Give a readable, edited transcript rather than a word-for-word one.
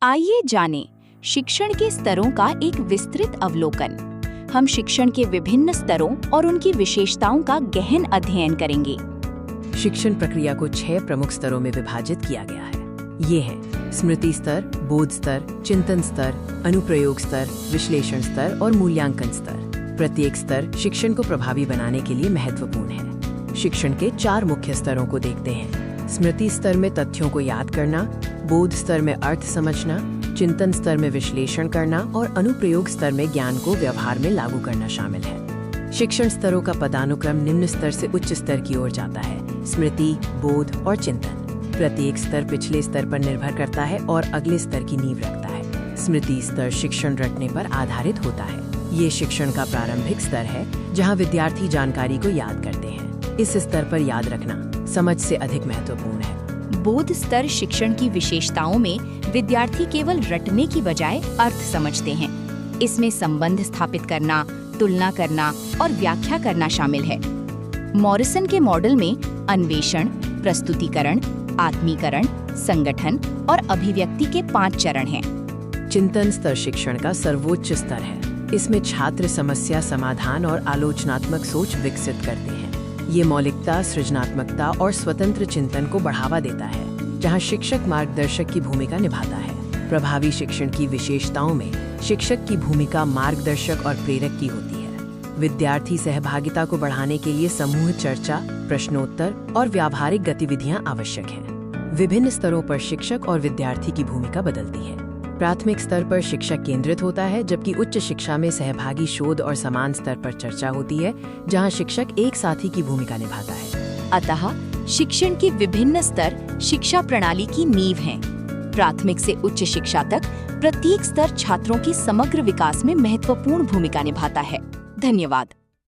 आइए जानें शिक्षण के स्तरों का एक विस्तृत अवलोकन। हम शिक्षण के विभिन्न स्तरों और उनकी विशेषताओं का गहन अध्ययन करेंगे। शिक्षण प्रक्रिया को 6 प्रमुख स्तरों में विभाजित किया गया है। ये हैं स्मृति स्तर, बोध स्तर, चिंतन स्तर, अनुप्रयोग स्तर, विश्लेषण स्तर और मूल्यांकन स्तर। प्रत्येक स्तर शिक्षण को प्रभावी बनाने के लिए महत्वपूर्ण है। शिक्षण के 4 मुख्य स्तरों को देखते हैं। स्मृति स्तर में तथ्यों को याद करना, बोध स्तर में अर्थ समझना, चिंतन स्तर में विश्लेषण करना और अनुप्रयोग स्तर में ज्ञान को व्यवहार में लागू करना शामिल है। शिक्षण स्तरों का पदानुक्रम निम्न स्तर से उच्च स्तर की ओर जाता है: स्मृति, बोध और चिंतन। प्रत्येक स्तर पिछले स्तर पर निर्भर करता है और अगले स्तर की नींव रखता है। स्मृति स्तर शिक्षण रटने पर आधारित होता है। ये शिक्षण का प्रारंभिक स्तर है जहाँ विद्यार्थी जानकारी को याद करते हैं। इस स्तर पर याद रखना समझ से अधिक महत्वपूर्ण है। बोध स्तर शिक्षण की विशेषताओं में विद्यार्थी केवल रटने की बजाय अर्थ समझते हैं। इसमें संबंध स्थापित करना, तुलना करना और व्याख्या करना शामिल है। मॉरिसन के मॉडल में अन्वेषण, प्रस्तुतिकरण, आत्मीकरण, संगठन और अभिव्यक्ति के 5 चरण हैं। चिंतन स्तर शिक्षण का सर्वोच्च स्तर है। इसमें छात्र समस्या समाधान और आलोचनात्मक सोच विकसित करते हैं। ये मौलिकता, सृजनात्मकता और स्वतंत्र चिंतन को बढ़ावा देता है, जहाँ शिक्षक मार्गदर्शक की भूमिका निभाता है। प्रभावी शिक्षण की विशेषताओं में शिक्षक की भूमिका मार्गदर्शक और प्रेरक की होती है। विद्यार्थी सहभागिता को बढ़ाने के लिए समूह चर्चा, प्रश्नोत्तर और व्यावहारिक गतिविधियां आवश्यक हैं। विभिन्न स्तरों पर शिक्षक और विद्यार्थी की भूमिका बदलती है। प्राथमिक स्तर पर शिक्षक केंद्रित होता है, जबकि उच्च शिक्षा में सहभागी शोध और समान स्तर पर चर्चा होती है, जहां शिक्षक एक साथी की भूमिका निभाता है। अतः शिक्षण के विभिन्न स्तर शिक्षा प्रणाली की नींव हैं। प्राथमिक से उच्च शिक्षा तक प्रत्येक स्तर छात्रों के समग्र विकास में महत्वपूर्ण भूमिका निभाता है। धन्यवाद।